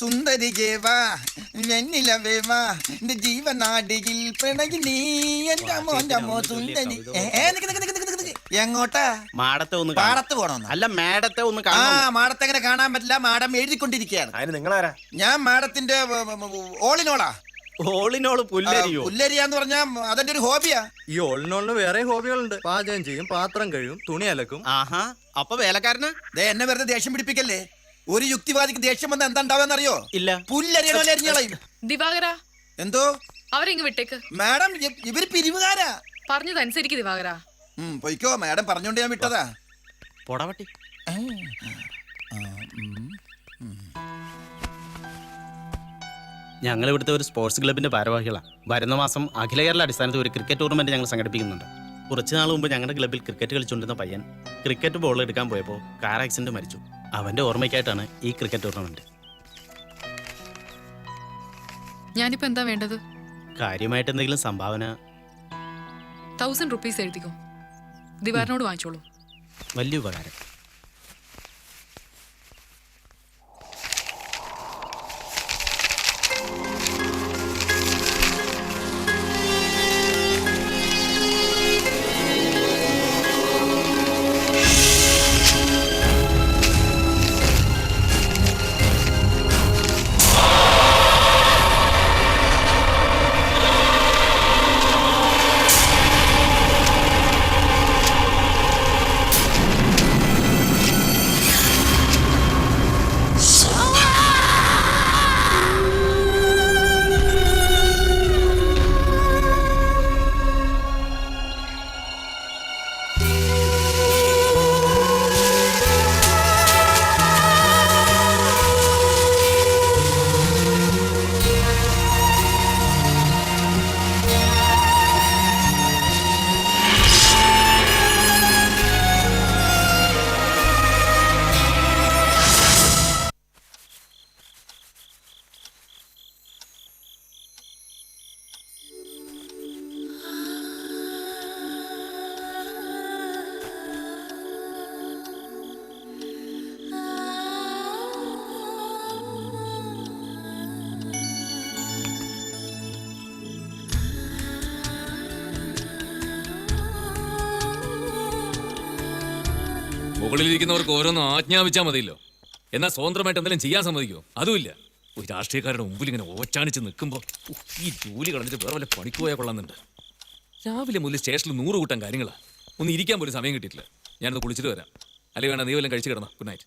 സുന്ദരികേവാ വെണ്ണിലവേവാ എന്റെ ജീവനാടിയിൽ പിണങ്ങി നീ എന്റെ അമ്മോ സുന്ദരി. എങ്ങോട്ടാ? മാടത്തെ ഒന്ന് പാടത്ത് പോണോന്ന്? അല്ല, മേടത്തെ ഒന്ന് ആ മാടത്തെ എങ്ങനെ കാണാൻ പറ്റില്ല, മാഡം എഴുതിക്കൊണ്ടിരിക്കുകയാണ്. അതിന് നിങ്ങളാരാ? ഞാൻ മാഡത്തിന്റെ ഓളിനോളാ. ഓളിനോള് പുല്ലരിയോ? പുല്ലരിയാന്ന് പറഞ്ഞാ അതെന്റെ ഒരു ഹോബിയാ. ഈ ഓളിനോളിന് വേറെ ഹോബികളുണ്ട്. പാചകം ചെയ്യും, പാത്രം കഴിയും, തുണി അലക്കും. ആഹാ, അപ്പൊ വേലക്കാരന് എന്നെ വെറുതെ ദേഷ്യം പിടിപ്പിക്കല്ലേ. ഒരു യുക്തിവാദിക്ക് ദേഷ്യം വന്ന എന്താ ഉണ്ടാവുന്നറിയോ? ഇല്ല. പുല്ലരിയണോലെ എറിഞ്ഞളയും. ദിവാകര, എന്തോ അവരെങ്ങ് വിട്ടേക്ക്. മാഡം ഇവര് പിരിവുകാരാ. പറഞ്ഞതനുസരിക്ക് ദിവാകര. പൊയ്ക്കോ, മാഡം പറഞ്ഞോണ്ട് ഞാൻ വിട്ടതാ. പൊടവട്ടി. ഞങ്ങൾ ഇവിടുത്തെ ഒരു സ്പോർട്സ് ക്ലബിന്റെ ഭാരവാഹികളാണ്. വരുന്ന മാസം അഖില കേരള അടിസ്ഥാനത്തിൽ ഒരു ക്രിക്കറ്റ് ടൂർണമെന്റ് ഞങ്ങൾ സംഘടിപ്പിക്കുന്നുണ്ട്. കുറച്ച് നാൾ മുമ്പ് ഞങ്ങളുടെ ക്ലബിൽ ക്രിക്കറ്റ് കളിച്ചുകൊണ്ടിരുന്ന പയ്യൻ ക്രിക്കറ്റ് ബോൾ എടുക്കാൻ പോയപ്പോൾ കാർ ആക്സിഡന്റ് മരിച്ചു. അവന്റെ ഓർമ്മയ്ക്കായിട്ടാണ് ഈ ക്രിക്കറ്റ് ടൂർണമെന്റ്. ഞാനിപ്പോ എന്താ വേണ്ടത്? കാര്യമായിട്ട് എന്തെങ്കിലും സംഭാവന? 1000 rupees എഴുതിക്കോ. ദിവാറിനോട് വാങ്ങിച്ചോളൂ. വലിയ ഉപകാരം. മുകളിലിരിക്കുന്നവർക്ക് ഓരോന്ന് ആജ്ഞാപിച്ചാൽ മതിയല്ലോ. എന്നാൽ സ്വതന്ത്രമായിട്ട് എന്തെങ്കിലും ചെയ്യാൻ സമ്മതിക്കോ? അതുമില്ല. ഒരു രാഷ്ട്രീയക്കാരുടെ മുമ്പിൽ ഇങ്ങനെ ഓച്ചാണിച്ച് നിൽക്കുമ്പോൾ ഈ ജോലി കളഞ്ഞിട്ട് വേറെ വല്ല പണിക്ക് പോയാൽ കൊള്ളാന്നുണ്ട്. രാവിലെ മുതൽ സ്റ്റേഷനിൽ 100 കൂട്ടം കാര്യങ്ങളാണ്. ഒന്ന് ഇരിക്കാൻ പോലും സമയം കിട്ടിയിട്ടില്ല. ഞാനൊന്ന് കുളിച്ചിട്ട് വരാം. അല്ലെങ്കിൽ വേണ്ട, നീ വല്ലതും കഴിച്ച് കിടന്നോ. Good night.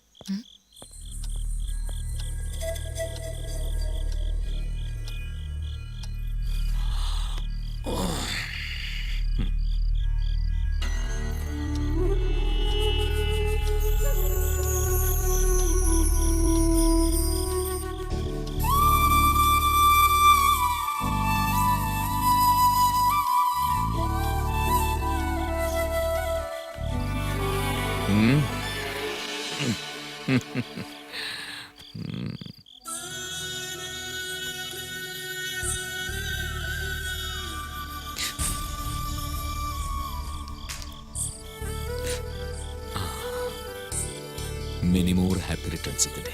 Many more happy returns of the day.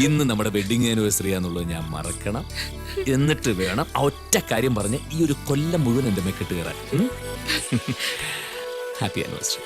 ഇന്ന് നമ്മുടെ വെഡിങ് ആനിവേഴ്സറി ആണെന്നുള്ളത് ഞാൻ മറക്കണം. എന്നിട്ട് വേണം ആ ഒറ്റ കാര്യം പറഞ്ഞ് ഈ ഒരു കൊല്ലം മുഴുവൻ എൻ്റെ മെക്കിട്ട് കയറാൻ. Happy anniversary.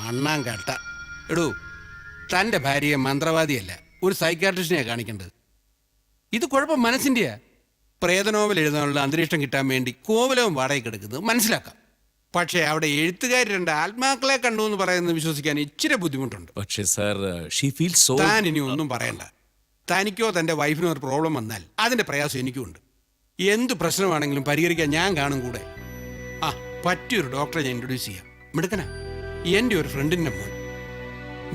മണ്ണാൻ കേട്ട എടൂ തൻ്റെ ഭാര്യയെ മന്ത്രവാദിയല്ല ഒരു സൈക്കാട്രിസ്റ്റിനെയാണ് കാണിക്കേണ്ടത്. ഇത് കുഴപ്പം മനസ്സിൻ്റെയാ. പ്രേതനോവൽ എഴുതാനുള്ള അന്തരീക്ഷം കിട്ടാൻ വേണ്ടി കോവലവും വാടകയ്ക്ക് എടുക്കുന്നത് മനസ്സിലാക്കാം. പക്ഷേ അവിടെ എഴുത്തുകാർ രണ്ട് ആത്മാക്കളെ കണ്ടു എന്ന് പറയുന്നത് വിശ്വസിക്കാൻ ഇച്ചിരി ബുദ്ധിമുട്ടുണ്ട്. പക്ഷേ സാർ ഷീ ഫീൽ സോ. താൻ ഇനി ഒന്നും പറയണ്ട. തനിക്കോ തൻ്റെ വൈഫിനോ ഒരു പ്രോബ്ലം വന്നാൽ അതിൻ്റെ പ്രയാസം എനിക്കുമുണ്ട്. എന്ത് പ്രശ്നമാണെങ്കിലും പരിഹരിക്കാൻ ഞാൻ കാണും കൂടെ. ആ പറ്റിയൊരു ഡോക്ടറെ ഞാൻ ഇൻട്രൊഡ്യൂസ് ചെയ്യാം. മിടുക്കനാ, എൻ്റെ ഒരു ഫ്രണ്ടിൻ്റെ മോൻ.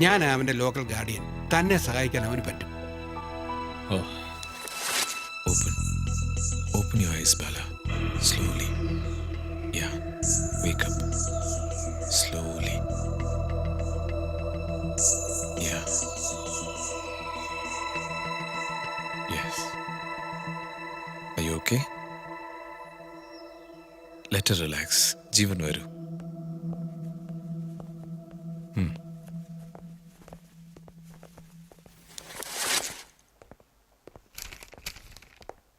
ഞാൻ അവൻ്റെ ലോക്കൽ ഗാർഡിയൻ. തന്നെ സഹായിക്കാൻ അവന് പറ്റും. Open your eyes, Bala. Slowly. Yeah. Wake up. Slowly. Yeah. Yes. Are you okay? Let her relax. Jeevan varu.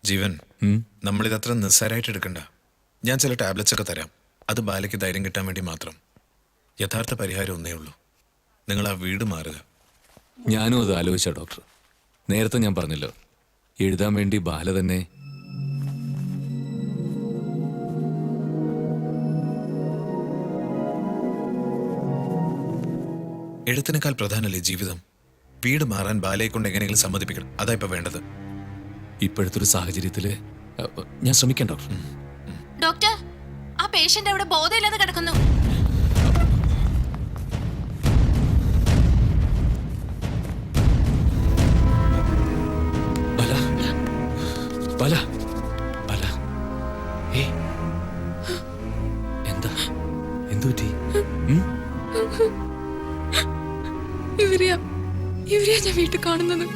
ജീവൻ, നമ്മളിതത്ര നിസ്സാരമായിട്ട് എടുക്കണ്ട. ഞാൻ ചില ടാബ്ലറ്റ്സ് ഒക്കെ തരാം. അത് ബാലയ്ക്ക് ധൈര്യം കിട്ടാൻ വേണ്ടി മാത്രം. യഥാർത്ഥ പരിഹാരം ഒന്നേ ഉള്ളൂ, നിങ്ങൾ ആ വീട് മാറുക. ഞാനും അത് ആലോചിച്ച ഡോക്ടർ. നേരത്തെ ഞാൻ പറഞ്ഞല്ലോ, എഴുതാൻ വേണ്ടി ബാല തന്നെ. എഴുത്തിനേക്കാൾ പ്രധാനമല്ലേ ജീവിതം? വീട് മാറാൻ ബാലയെ കൊണ്ട് എങ്ങനെയെങ്കിലും സമ്മതിപ്പിക്കണം. അതാ ഇപ്പൊ വേണ്ടത്. ഇപ്പോഴത്തെ ഒരു സാഹചര്യത്തില് ഞാൻ ശ്രമിക്കാം ഡോക്ടർ. ഡോക്ടർ, ആ പേഷ്യന്റ് അവിടെ ബോധമില്ലാതെ കിടക്കുന്നു. ബല, ബല, ബല. ഏയ്, എന്താ എന്തു പറ്റി? ഇവരെയാ ഞാൻ വീട്ടിൽ കാണുന്നത്.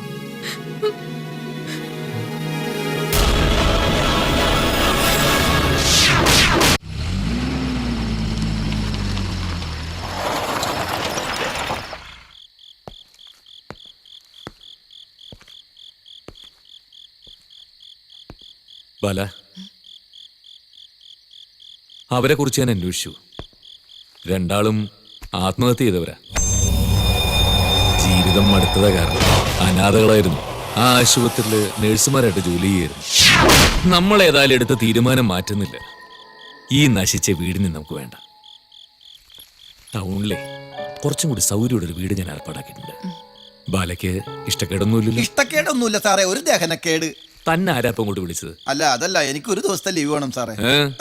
ബാല, അവരെ കുറിച്ച് ഞാൻ അന്വേഷിച്ചു. രണ്ടാളും ആത്മഹത്യ ചെയ്തവരാ. ജീവിതം മടുത്തത കാരണം അനാഥകളായിരുന്നു. ആ ആശുപത്രിയില് നഴ്സുമാരായിട്ട് ജോലി ചെയ്യായിരുന്നു. നമ്മളേതായാലും എടുത്ത തീരുമാനം മാറ്റുന്നില്ല. ഈ നശിച്ച വീടിന് നമുക്ക് വേണ്ട. ടൗണിലെ കുറച്ചും കൂടി സൗകര്യമുള്ള ഒരു വീട് ഞാൻ ഏർപ്പാടാക്കിയിട്ടുണ്ട്. ബാലയ്ക്ക് ഇഷ്ടക്കേടൊന്നുമില്ലല്ലോ? ഇഷ്ടക്കേടൊന്നുമില്ല സാറേ, ഒരു ദഹനക്കേട്. തന്നെ ആരാപ്പം കൊണ്ട് വിളിച്ചത്? അതല്ല, എനിക്ക് ഒരു ദിവസത്തെ ലീവ് വേണം സാറേ.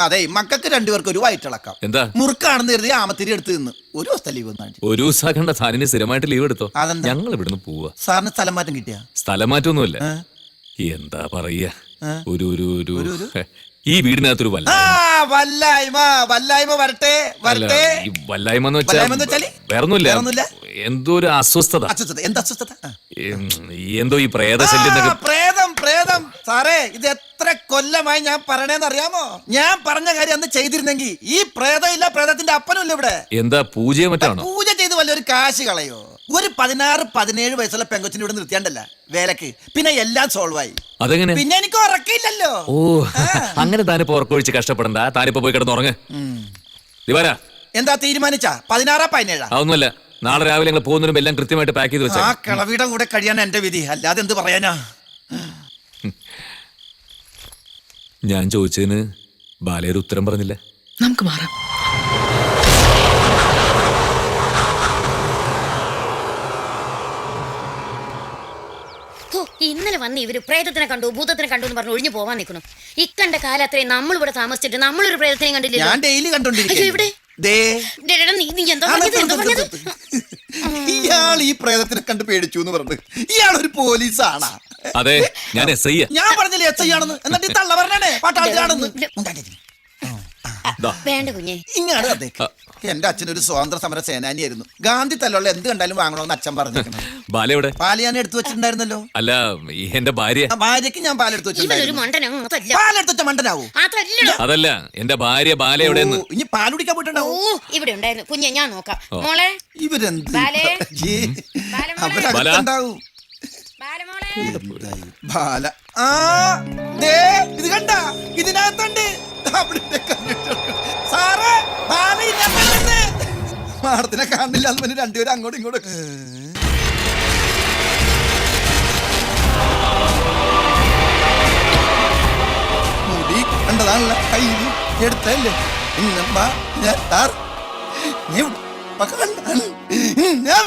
അതെ, മക്കൾക്ക് രണ്ടുപേർക്ക് ഒരു വയറ്റിളക്കാം. എന്താ മുറുക്കാണെന്ന് കരുതി ആമത്തിരി എടുത്ത് നിന്ന് ഒരു ദിവസത്തെ ലീവ് ഒരു ദിവസം കണ്ട താനിന് സ്ഥിരമായിട്ട് ലീവ് എടുത്തോ? അതെന്താ? ഞങ്ങൾ ഇവിടുന്ന് പോവാ. സാറിന് സ്ഥലം മാറ്റം കിട്ടിയ? സ്ഥലം മാറ്റമൊന്നുമില്ല. എന്താ പറയാ, ഈ വീടിനകത്തൊരു വല്ലായ്മ വരട്ടെ. വല്ലായ്മ എന്ന് വെച്ചാൽ വേറൊന്നുമില്ല, എന്തോ ഒരു അസ്വസ്ഥത. എന്താ അസ്വസ്ഥത? എന്തോ ഈ പ്രേതശല്യം. പ്രേതം സാറേ, ഇത് എത്ര കൊല്ലമായി ഞാൻ പറയണേന്ന് അറിയാമോ? ഞാൻ പറഞ്ഞ കാര്യം അന്ന് ചെയ്തിരുന്നെങ്കിൽ ഈ പ്രേതം ഇല്ല, പ്രേതത്തിന്റെ അപ്പനും ഇല്ല ഇവിടെ. എന്താ പൂജയോ മറ്റാണോ? പൂജ ചെയ്ത് വല്ല ഒരു കാശ് കളയോ? ഒരു 16-17 വയസ്സുള്ള പെങ്കൊച്ചിന് ഇവിടെ നിർത്തിയാണ്ടല്ല വേലക്ക്, പിന്നെ എല്ലാം സോൾവ് ആയി. അതെങ്ങനെ? പിന്നെ എനിക്ക് ഉറക്കില്ലല്ലോ. ഓ, അങ്ങനെ താനിപ്പോ ഉറക്കൊഴിച്ച് കഷ്ടപ്പെടണ്ട. താനിപ്പോ പോയി കിടന്നുറങ്ങ്. ദിവാര, എന്താ തീരുമാനിച്ച? 16-17? അതൊന്നുമല്ല, നാളെ രാവിലെ ഞങ്ങൾ പോകുന്നതിനും എല്ലാം കൃത്യമായിട്ട് പാക്ക് ചെയ്ത് വെച്ചാൽ. ആ കിളവിയുടെ കൂടെ കഴിയാൻ എന്റെ വിധി, അല്ലാതെ എന്ത് പറയാനാ? ഞാൻ ചോദിച്ചതിന് ബാലയൊരു ഉത്തരം പറഞ്ഞില്ല. നമുക്ക് മാറാം. ഇന്നലെ വന്ന് ഇവര് പ്രേതത്തിനെ കണ്ടു, ഭൂതത്തിനെ കണ്ടു എന്ന് പറഞ്ഞു ഒഴിഞ്ഞു പോവാൻ നിൽക്കണം. ഇക്കണ്ട കാലം അത്രയും നമ്മളിവിടെ താമസിച്ചിട്ട് നമ്മളൊരു പ്രേതത്തിനെ കണ്ടില്ല. ഞാൻ ഡെയിലി കണ്ടോണ്ടിരിക്കും. ഇയാൾ ഈ പ്രേതത്തിനെ കണ്ട് പേടിച്ചു എന്ന് പറഞ്ഞു. ഇയാളൊരു പോലീസാണ്. അതെ, ഞാൻ SI. ഞാൻ പറഞ്ഞില്ലേ SI ആണെന്ന്. എന്നിട്ട് ഈ തള്ള പറഞ്ഞേ പാട്ടാളത്തിലാണെന്ന്. വേണ്ട കുഞ്ഞെ, ഇങ്ങാണ് അതേക്ക്. എന്റെ അച്ഛനൊരു സ്വാതന്ത്ര്യ സമര സേനാനിയായിരുന്നു. ഗാന്ധി തല്ലുള്ള എന്ത് കണ്ടാലും വാങ്ങണമെന്ന് അച്ഛൻ പറഞ്ഞിരിക്കണം. ബാലയുടെ പാല് ഞാൻ എടുത്തു വെച്ചിട്ടുണ്ടായിരുന്നല്ലോ. അല്ല, എന്റെ ഭാര്യക്ക് ഞാൻ പാലെടുത്ത് വെച്ചിട്ടുണ്ടായിരുന്നു. പാലെടുത്ത് വെച്ച മണ്ടനാവൂ? അതല്ല, എന്റെ ഭാര്യ ബാലയുടെ. ഇനി പാൽ കുടിക്കാൻ പോയിട്ടുണ്ടാവും. ഇവിടെ ഉണ്ടായിരുന്നു കുഞ്ഞെ, ഞാൻ നോക്കാം. മോളെ, ഇവരെന്ത് ബാല? ഇത് കണ്ട, ഇതിനകത്തുണ്ട്. സാറേ, മാഡത്തിനെ കാണില്ല എന്ന് പറഞ്ഞ് രണ്ടുപേരും അങ്ങോട്ടും ഇങ്ങോട്ടും. മുടി കണ്ടതാണല്ല കയ്യിൽ എടുത്തല്ലേ ഞാൻ